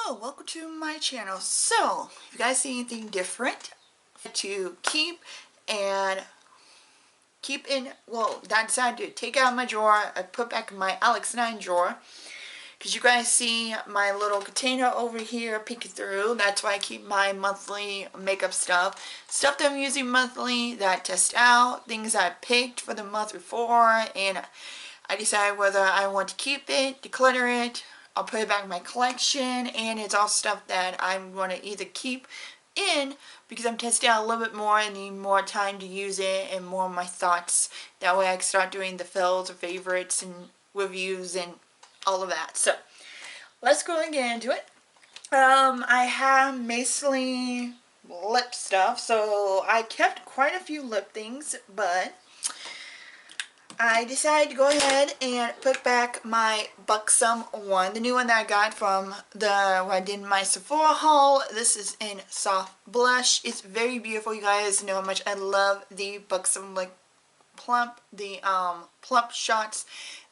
Hello, welcome to my channel. So, if you guys see anything different to keep in, well, I decided to take out my drawer, I put back in my Alex 9 drawer, because you guys see my little container over here peeking through. That's why I keep my monthly makeup stuff that I'm using monthly, that I test out, things I picked for the month before, and I decide whether I want to keep it, declutter it, I'll put it back in my collection, and it's all stuff that I'm going to either keep in because I'm testing out a little bit more and need more time to use it and more of my thoughts. That way I can start doing the fills or favorites and reviews and all of that. So let's go and get into it. I have mostly lip stuff, so I kept quite a few lip things, but I decided to go ahead and put back my Buxom one, the new one that I got from when I did my Sephora haul. This is in soft blush. It's very beautiful. You guys know how much I love the Buxom plump shots.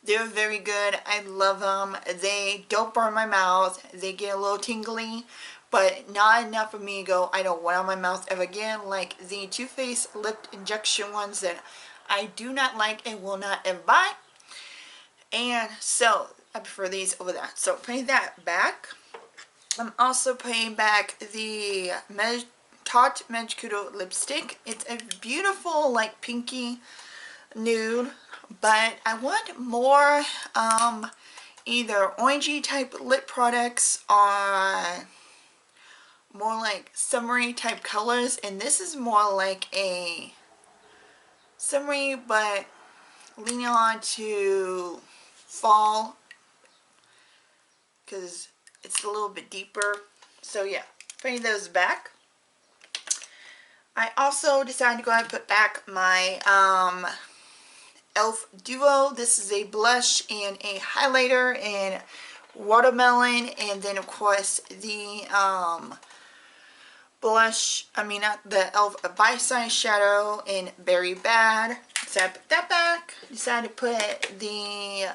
They're very good. I love them. They don't burn my mouth. They get a little tingly, but not enough for me to go, I don't want it on my mouth ever again, like the Too Faced lip injection ones that I do not like and will not ever buy. And so I prefer these over that. So putting that back. I'm also putting back the Tarte Magicudo lipstick. It's a beautiful like pinky nude, but I want more either orangey type lip products or more like summery type colors, and this is more like a summery but leaning on to fall because it's a little bit deeper. So yeah, putting those back. I also decided to go ahead and put back my e.l.f. Duo. This is a blush and a highlighter in watermelon, and then of course the blush, not the e.l.f. bite-sized shadow in Berry Bad. So I put that back. Decided to put the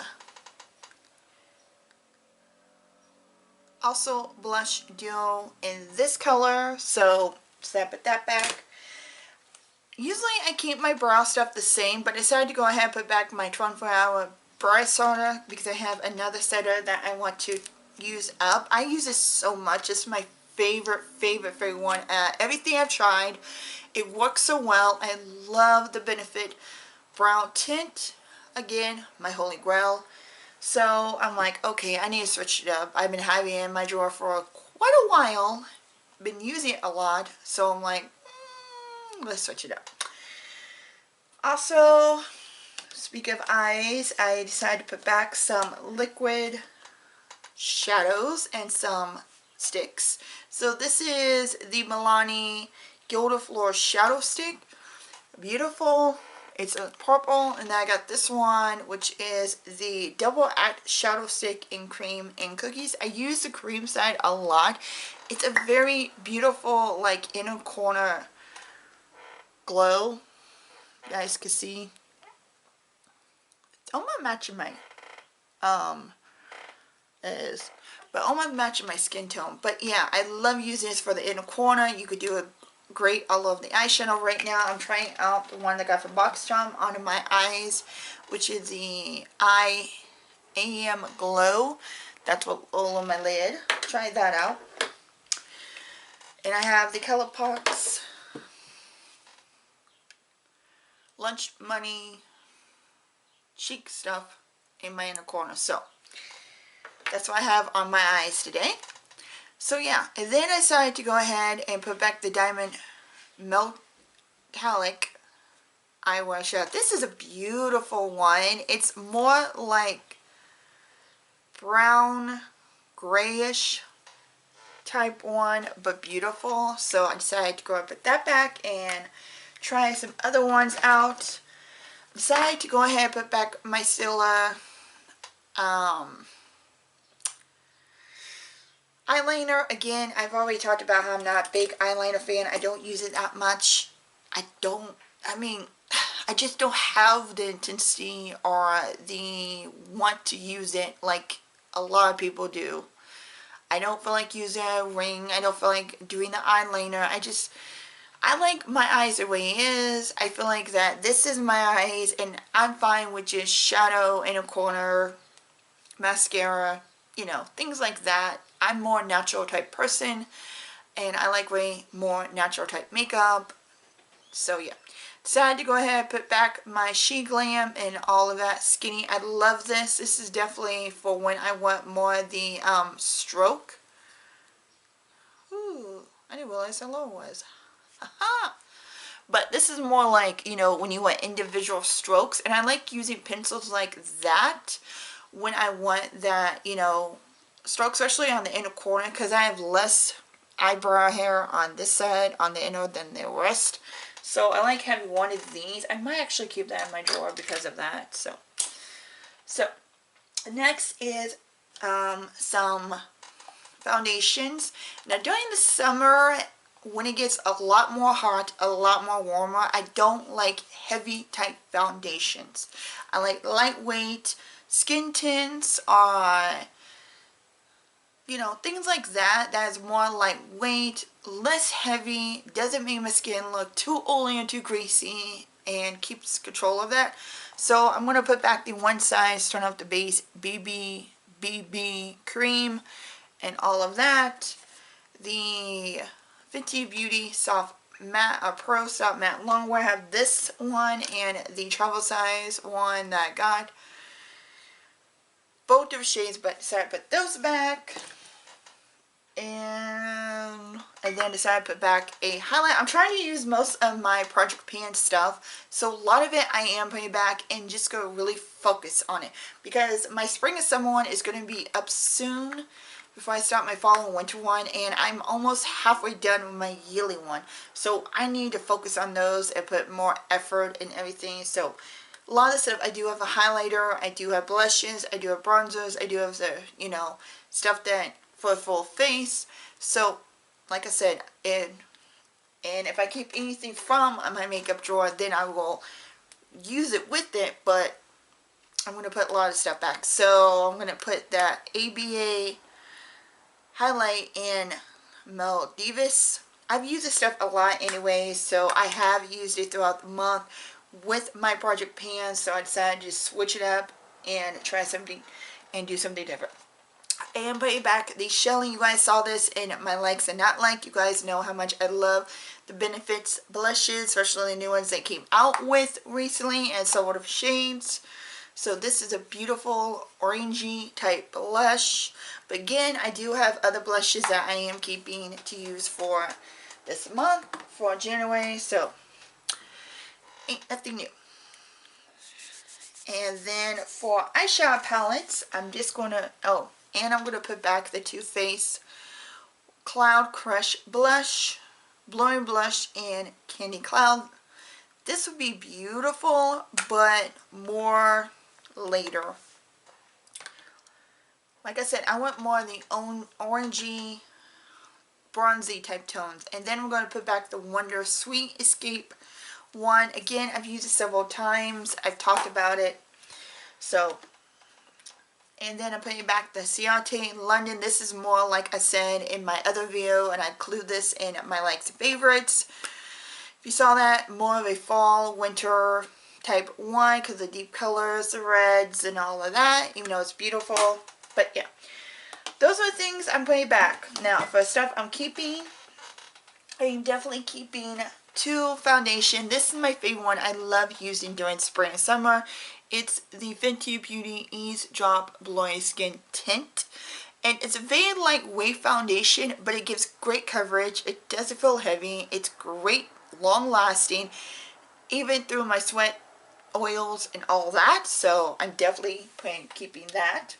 also blush duo in this color. So I put that back. Usually I keep my brow stuff the same, but I decided to go ahead and put back my 24-hour brow setter because I have another setter that I want to use up. I use this so much. It's my favorite one. Everything I've tried, it works so well. I love the Benefit brow tint. Again, my holy grail. So I'm like, okay, I need to switch it up. I've been having it in my drawer for quite a while. Been using it a lot. So I'm like, let's switch it up. Also, speak of eyes, I decided to put back some liquid shadows and some sticks. So this is the Milani Gilda Floor Shadow Stick. Beautiful. It's a purple, and then I got this one, which is the Double Act Shadow Stick in Cream and Cookies. I use the cream side a lot. It's a very beautiful, like, inner corner glow. You guys can see. It's almost matching my almost matching my skin tone. But yeah, I love using this for the inner corner. You could do a great, I love the eyeshadow right now. I'm trying out the one that I got from Box Tom onto my eyes, which is the I Am Glow. That's what all on my lid. Try that out. And I have the ColourPop Lunch Money Chic stuff in my inner corner. So that's what I have on my eyes today. So yeah, and then I decided to go ahead and put back the Diamond Metallic eyeshadow. This is a beautiful one. It's more like brown, grayish type one, but beautiful. So I decided to go and put that back and try some other ones out. Decided to go ahead and put back my Stila eyeliner. Again, I've already talked about how I'm not a big eyeliner fan. I don't use it that much. I just don't have the intensity or the want to use it like a lot of people do. I don't feel like using a ring. I don't feel like doing the eyeliner. I like my eyes the way it is. I feel like that this is my eyes, and I'm fine with just shadow in a corner, mascara, you know, things like that. I'm more natural type person, and I like way more natural type makeup. So yeah, decided to go ahead and put back my She Glam and all of that skinny. I love this. This is definitely for when I want more of the stroke. Ooh, I didn't realize how low it was. Haha. But this is more like, you know, when you want individual strokes, and I like using pencils like that when I want that, you know, stroke, especially on the inner corner, because I have less eyebrow hair on this side, on the inner, than the rest. So I like having one of these. I might actually keep that in my drawer because of that. So next is some foundations. Now during the summer, when it gets a lot more hot, a lot more warmer, I don't like heavy type foundations. I like lightweight skin tints, you know, things like that. That is more lightweight, less heavy, doesn't make my skin look too oily and too greasy, and keeps control of that. So I'm going to put back the one size, turn off the base BB cream and all of that. The Fenty Beauty Soft Matte, Pro Soft Matte Longwear. I have this one and the travel size one that I got. Both different shades, but decided to put those back. And then decided to put back a highlight. I'm trying to use most of my Project Pan stuff, so a lot of it I am putting back and just go really focus on it, because my spring and summer one is going to be up soon before I start my fall and winter one, and I'm almost halfway done with my yearly one, so I need to focus on those and put more effort and everything. So a lot of stuff, I do have a highlighter, I do have blushes, I do have bronzers, I do have the, you know, stuff that for a full face. So like I said, and if I keep anything from my makeup drawer, then I will use it with it, but I'm going to put a lot of stuff back. So I'm going to put that ABA highlight in Maldives. I've used this stuff a lot anyway, so I have used it throughout the month with my Project Pan, so I decided to just switch it up and try something and do something different. I am putting back the Shelly. You guys saw this in my likes and not like. You guys know how much I love the Benefits blushes, especially the new ones they came out with recently, and so what of shades. So this is a beautiful orangey type blush. But again, I do have other blushes that I am keeping to use for this month, for January. So ain't nothing new. And then for eyeshadow palettes, I'm just going to, and I'm going to put back the Too Faced Cloud Crush Blush, Blowing Blush in Candy Cloud. This would be beautiful, but more later. Like I said, I want more of the orangey, bronzy type tones. And then we're going to put back the Wonder Sweet Escape one. Again, I've used it several times. I've talked about it. So, and then I'm putting back the Ciate London. This is more like I said in my other video, and I include this in my likes and favorites. If you saw that, more of a fall, winter type one, because the deep colors, the reds, and all of that, even though it's beautiful. But yeah, those are the things I'm putting back. Now, for stuff I'm keeping, I'm definitely keeping two foundation. This is my favorite one. I love using during spring and summer. It's the Fenty Beauty Ease Drop Blurry Skin Tint. And it's a very lightweight foundation, but it gives great coverage. It doesn't feel heavy. It's great, long lasting, even through my sweat, oils, and all that. So I'm definitely keeping that.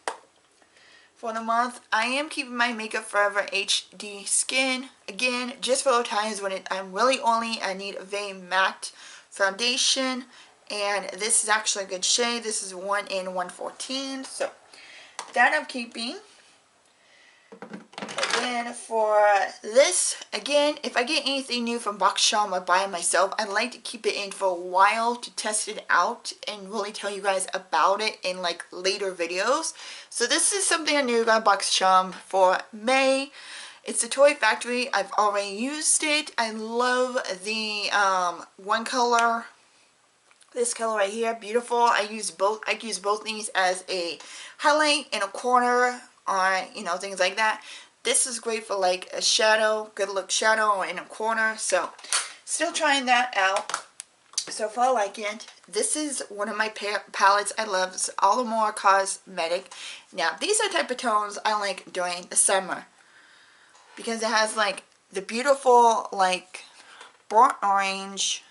For the month, I am keeping my Makeup Forever HD Skin. Again, just for those times when I'm really oily, I need a very matte foundation. And this is actually a good shade. This is 1 in 114. So that I'm keeping. And And for this, again, if I get anything new from Box Shop or buy it myself, I like to keep it in for a while to test it out and really tell you guys about it in like later videos. So this is something I knew got Box Shop for May. It's a Toy Factory. I've already used it. I love the one color. This color right here, beautiful. I use both these as a highlight in a corner or, you know, things like that. This is great for like a shadow, good look shadow or in a corner. So still trying that out. So far I like it. This is one of my palettes I love. It's All the More Cosmetic. Now these are type of tones I like during the summer, because it has like the beautiful like burnt orange,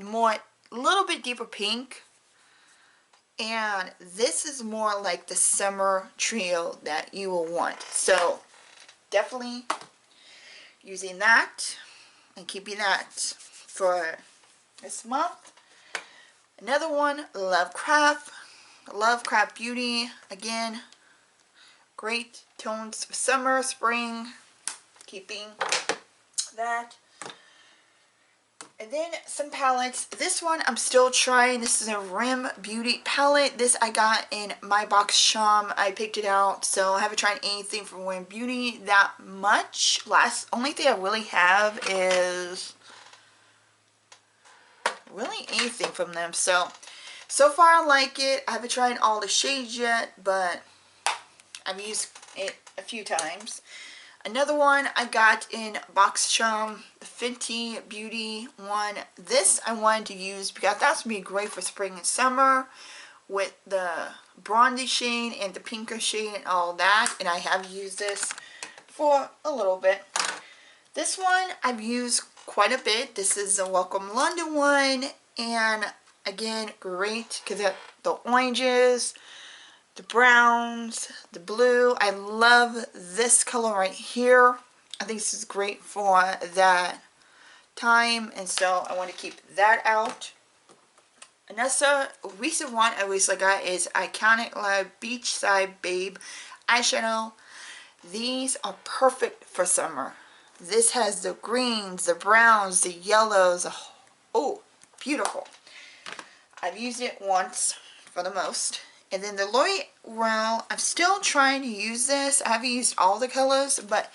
more little bit deeper pink, and this is more like the summer trio that you will want. So definitely using that and keeping that for this month. Another one, Lovecraft Beauty. Again, great tones for summer, spring, keeping that. And then some palettes. This one I'm still trying. This is a Rim Beauty palette. This I got in my Box Shop. I picked it out, so I haven't tried anything from Rim Beauty that much. Only thing I really have is really anything from them. So far I like it. I haven't tried all the shades yet, but I've used it a few times. Another one I got in Box Shop, the Fenty Beauty one. This I wanted to use because that's going to be great for spring and summer with the bronzy shade and the pinker shade and all that. And I have used this for a little bit. This one I've used quite a bit. This is the Welcome London one. And again, great because the oranges, the browns, the blue. I love this color right here. I think this is great for that time, and so I want to keep that out. Another recent one I recently got is Iconic Love Beachside Babe eyeshadow. These are perfect for summer. This has the greens, the browns, the yellows. Oh, beautiful. I've used it once for the most. And then the L'Oreal, I'm still trying to use this. I haven't used all the colors, but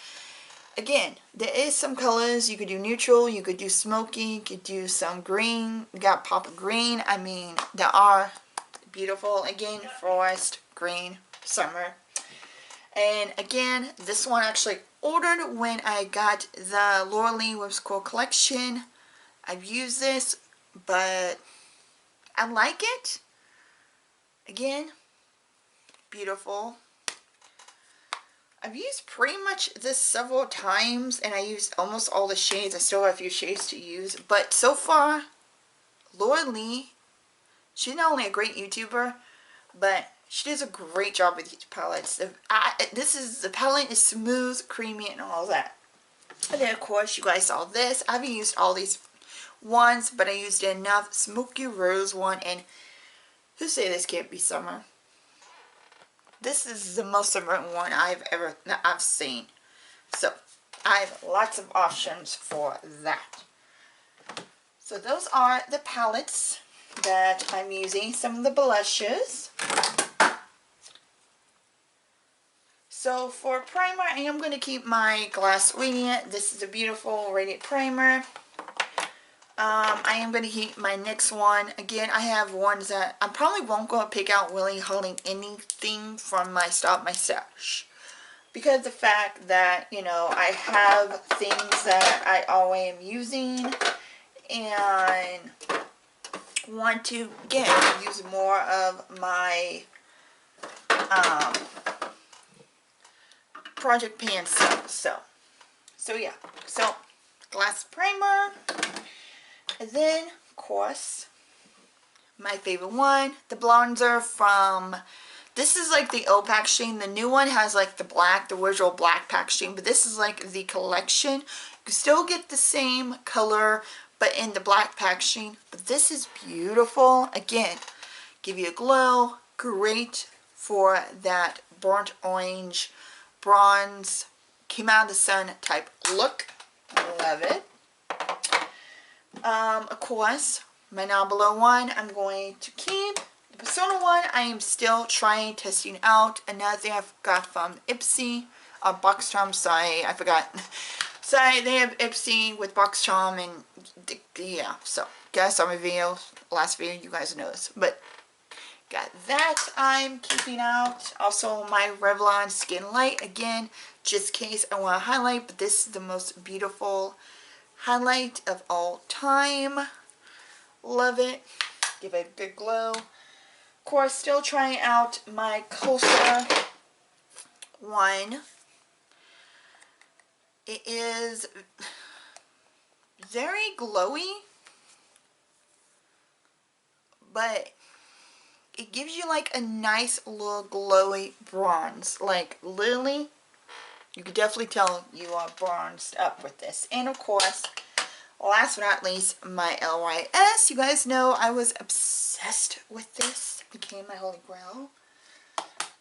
again, there is some colors. You could do neutral, you could do smoky, you could do some green. You got pop of green. I mean, they are beautiful. Again, forest, green, summer. And again, this one I actually ordered when I got the L'Oreal Whimsical Collection. I've used this, but I like it. Again, beautiful. I've used pretty much this several times, and I used almost all the shades. I still have a few shades to use, but so far, Laura Lee, she's not only a great YouTuber, but she does a great job with these palettes. The palette is smooth, creamy, and all that. And then of course, you guys saw this. I haven't used all these ones, but I used enough. Smoky Rose one, and who say this can't be summer? This is the most summer one I've seen. So I have lots of options for that. So those are the palettes that I'm using. Some of the blushes. So for primer, I am going to keep my Glass Radiant. This is a beautiful Radiant primer. I am going to keep my next one. Again, I have ones that I probably won't go and pick out really holding anything from my Stop My Stash. Because the fact that, you know, I have things that I always am using and want to, again, use more of my project pan stuff. So yeah. So, glass primer. And then, of course, my favorite one, the bronzer from, this is like the old packaging. The new one has like the black, the original black packaging, but this is like the collection. You still get the same color, but in the black packaging. But this is beautiful. Again, give you a glow. Great for that burnt orange, bronze, came out of the sun type look. Love it. Of course, my Now Below one I'm going to keep. The Persona one I am still trying, testing out. Another thing I got from Ipsy, Box Charm, sorry, I forgot. Sorry, they have Ipsy with Box Charm and yeah, so guys saw my video, last video, you guys know this. But got that I'm keeping out. Also my Revlon Skin Light, again, just in case I want to highlight, but this is the most beautiful highlight of all time. Love it. Give it a good glow. Of course, still trying out my Coaster one. It is very glowy, but it gives you like a nice little glowy bronze. Like literally, you could definitely tell you are bronzed up with this. And of course, last but not least, my LYS. You guys know I was obsessed with this. It became my holy grail.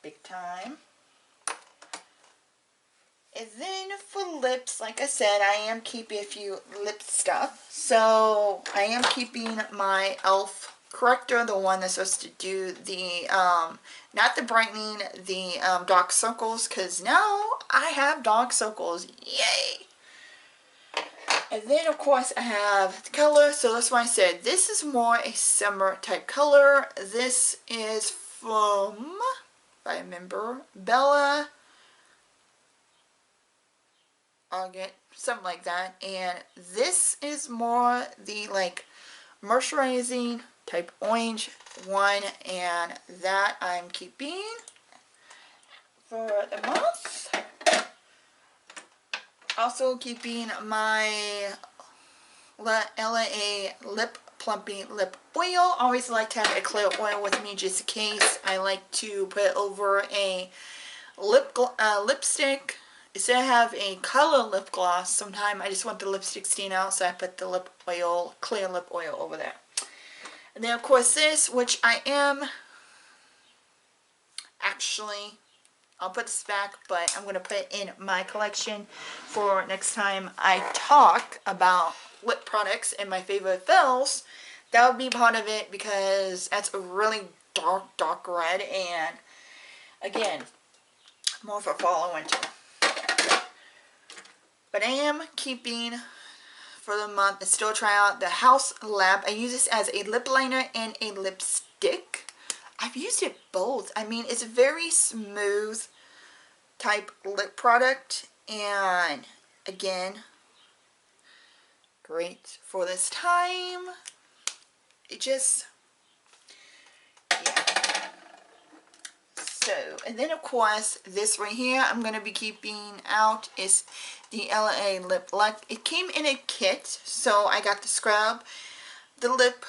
Big time. And then for lips, like I said, I am keeping a few lip stuff. So I am keeping my e.l.f. corrector, the one that's supposed to do the, not the brightening, the dark circles, because now I have dark circles. Yay! And then of course I have the color, so that's why I said this is more a summer type color. This is from, if I remember, Bella, I'll get something like that. And this is more the like moisturizing type orange one, and that I'm keeping for the month. Also keeping my LA Lip Plumping Lip Oil. Always like to have a clear oil with me just in case. I like to put it over a lipstick. Instead of have a color lip gloss, sometimes I just want the lipstick stain out, so I put the lip oil, clear lip oil over there. And then of course this, which I am actually, I'll put this back, but I'm going to put it in my collection for next time I talk about lip products and my favorite fills. That would be part of it because that's a really dark red, and again, more for fall and winter. But I am keeping for the month and still try out the House Lab. I use this as a lip liner and a lipstick. I've used it both. I mean, it's a very smooth type lip product, and again, great for this time. It just, yeah. So, and then of course, this right here I'm going to be keeping out is the LA Lip Luck. It came in a kit, so I got the scrub, the lip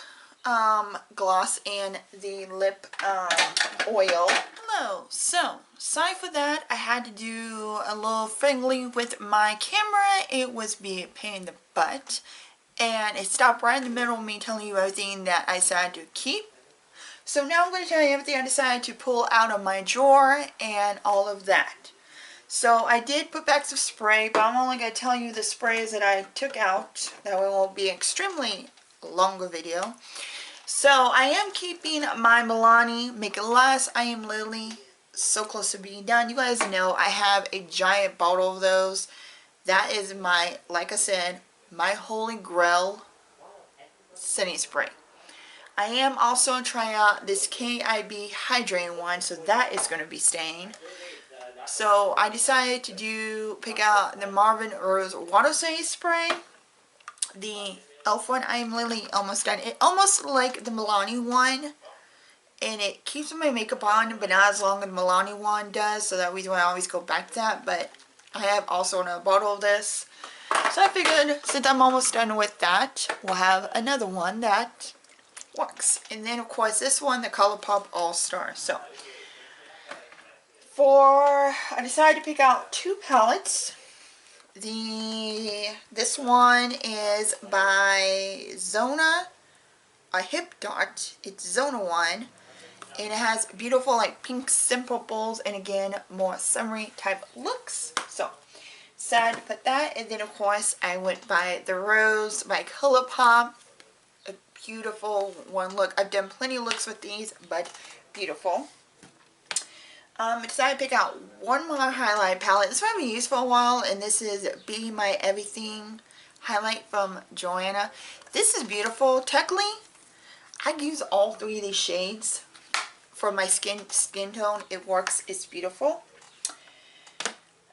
gloss, and the lip oil. Hello. So, sorry for that. I had to do a little fiddling with my camera. It was being a pain in the butt, and it stopped right in the middle of me telling you everything that I decided to keep. So now I'm going to tell you everything I decided to pull out of my drawer and all of that. So I did put back some spray, but I'm only going to tell you the sprays that I took out. That will be an extremely longer video. So I am keeping my Milani Make It Last. I am literally so close to being done. You guys know I have a giant bottle of those. That is my, like I said, my holy grail setting spray. I am also trying out this KIB hydrating one, so that is going to be staying. So I decided to pick out the Marvin Rose Water Saving Spray. The e.l.f. one, I am literally almost done. It almost like the Milani one, and it keeps my makeup on, but not as long as the Milani one does, so that reason why I always go back to that. But I have also another bottle of this. So I figured since I'm almost done with that, we'll have another one that works. And then of course this one, the ColourPop All Star. So I decided to pick out two palettes. This one is by Zona, a Hip Dot. It's Zona one, And it has beautiful like pinks and purples, and again, more summery type looks. So, decided to put that. And then of course, I went by the Rose by ColourPop. A beautiful one look. I've done plenty of looks with these, but beautiful. I decided to pick out one more highlight palette. This one I've used for a while, and this is Be My Everything highlight from Joanna. This is beautiful. Technically, I use all three of these shades for my skin tone. It works. It's beautiful.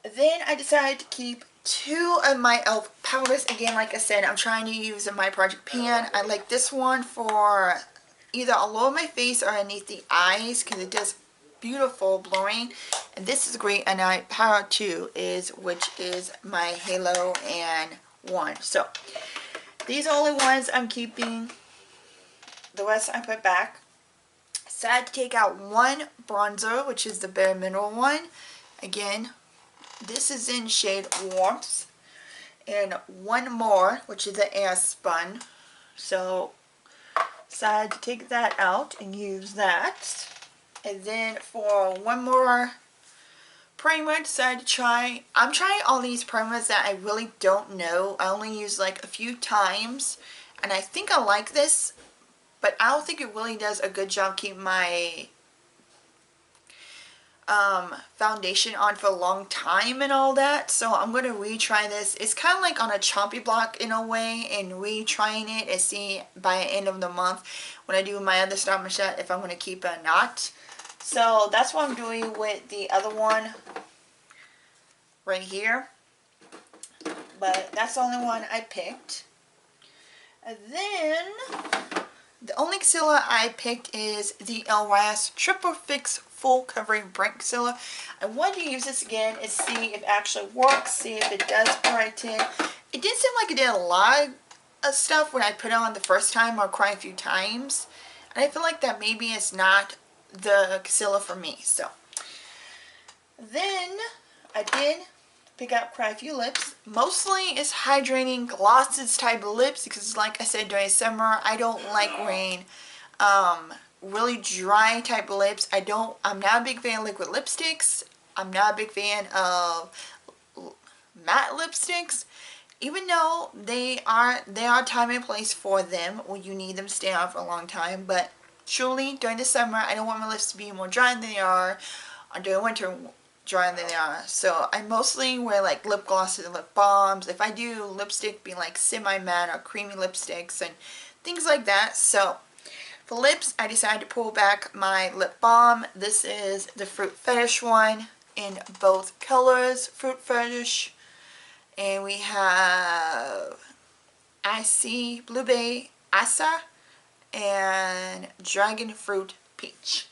Then I decided to keep two of my e.l.f. powders. Again, like I said, I'm trying to use my Project Pan. I like this one for either all over my face or underneath the eyes because it does beautiful blurring. And this is great. And I powder two which is my Halo and one. So these are only ones I'm keeping. The rest I put back. So I had to take out one bronzer, which is the Bare Mineral one. Again, this is in shade Warmth. And one more, which is the Air Spun. So decided to take that out and use that. And then for one more primer, decided to try. I'm trying all these primers that I really don't know. I only use like a few times. And I think I like this. But I don't think it really does a good job keeping my foundation on for a long time and all that. So I'm going to retry this. It's kind of like on a choppy block in a way, and retrying it and see by the end of the month when I do my other Stop and Shop if I'm going to keep it or not. So that's what I'm doing with the other one right here. But that's the only one I picked. And then the only concealer I picked is the Elras Triple Fix Full Covering Bright Concealer. I wanted to use this again and see if it actually works, see if it does brighten. It did seem like it did a lot of stuff when I put it on the first time or quite a few times. And I feel like that maybe it's not the concealer for me. So then I did pick up quite a few lips. Mostly it's hydrating glosses type of lips because like I said, during summer I don't like wearing really dry type of lips. I'm not a big fan of liquid lipsticks. I'm not a big fan of matte lipsticks, even though they are time and place for them when you need them to stay on for a long time. But truly during the summer I don't want my lips to be more dry than they are, or during winter drier than they are. So I mostly wear like lip glosses and lip balms. If I do lipstick, be like semi-matte or creamy lipsticks and things like that. So for lips, I decided to pull back my lip balm. This is the Fruit Fetish one in both colors, Fruit Fetish. And we have Icy Blueberry Asa and Dragon Fruit Peach.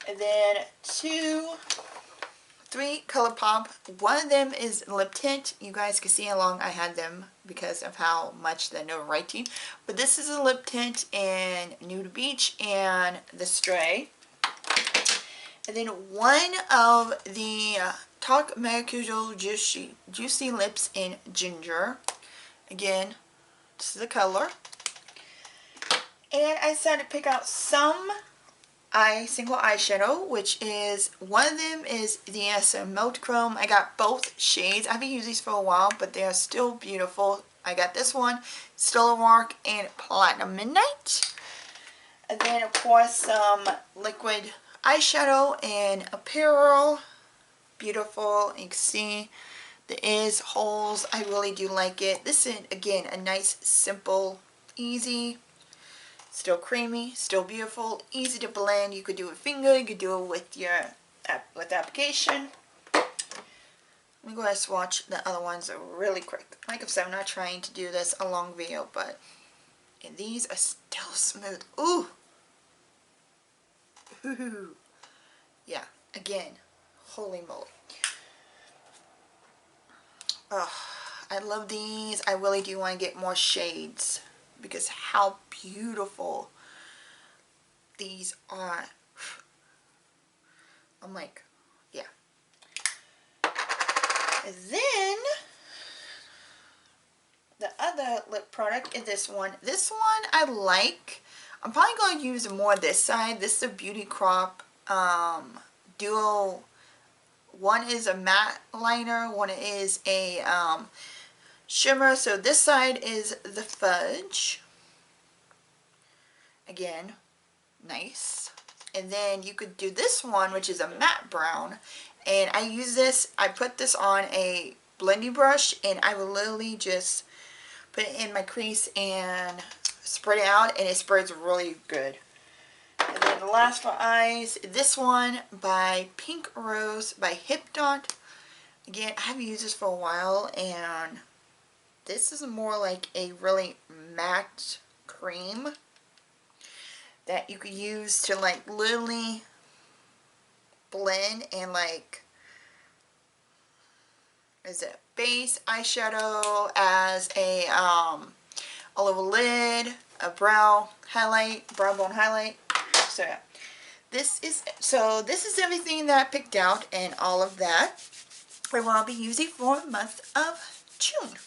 And then 3 ColourPop. One of them is lip tint. You guys can see how long I had them because of how much they know writing. But this is a lip tint in Nude Beach and the Stray. And then one of the Talk Maracujo Juicy Lips in Ginger. Again, this is the color. And I decided to pick out some single eyeshadow, which is, one of them is the SM Melt Chrome. I got both shades. I haven't used these for a while, but they are still beautiful. I got this one, Stellar Mark and Platinum Midnight. And then, of course, some liquid eyeshadow in Apparel. Beautiful. You can see there is holes. I really do like it. This is, again, a nice, simple, easy, still creamy, still beautiful, easy to blend. You could do it with finger, you could do it with your application. Let me go ahead and swatch the other ones really quick. Like I said, I'm not trying to do this a long video, but and these are still smooth. Ooh! Ooh! Yeah, again, holy moly. Oh, I love these. I really do want to get more shades because how beautiful these are. I'm like, yeah. And then the other lip product is this one. This one I like. I'm probably going to use more this side. This is a Beauty Crop duo. One is a matte liner, one is a shimmer. So this side is the Fudge. Again, nice. And then you could do this one, which is a matte brown. And I use this, I put this on a blending brush, and I will literally just put it in my crease and spread it out, and it spreads really good. And then the last for eyes, this one by Pink Rose by Hip Dot. Again, I haven't used this for a while, and this is more like a really matte cream that you could use to like literally blend and like, is it base eyeshadow as a over lid, a brow highlight, brow bone highlight. So yeah, this is everything that I picked out and all of that for what I'll be using for the month of June.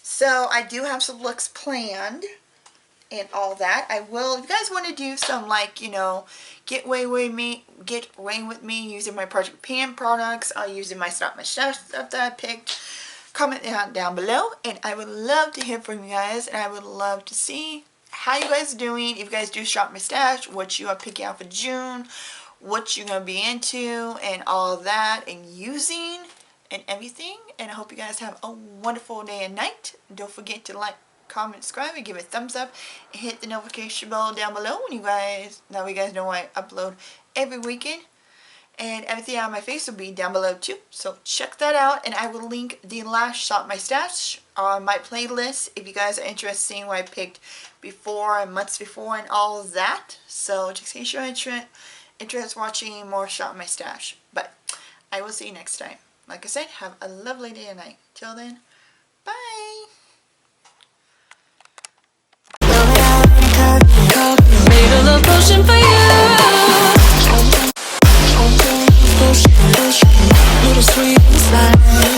So I do have some looks planned and all that. I will, if you guys want to do some like, you know, get away with me using my Project Pan products, using my Stop My Stash stuff that I picked, comment down below, and I would love to hear from you guys, and I would love to see how you guys are doing. If you guys do Shop My Stash, what you are picking out for June, what you're going to be into, and all of that, and using, and everything. And I hope you guys have a wonderful day and night. Don't forget to like, comment, subscribe, and give it a thumbs up, and hit the notification bell down below when you guys know I upload every weekend. And everything on my face will be down below too, so check that out. And I will link the last Shop My Stash on my playlist if you guys are interested in seeing what I picked before and months before and all of that. So just in case you're interested in watching more Shop My Stash. But I will see you next time. Like I said, have a lovely day and night. Till then, bye. Made a love potion for you. Little sweet inside.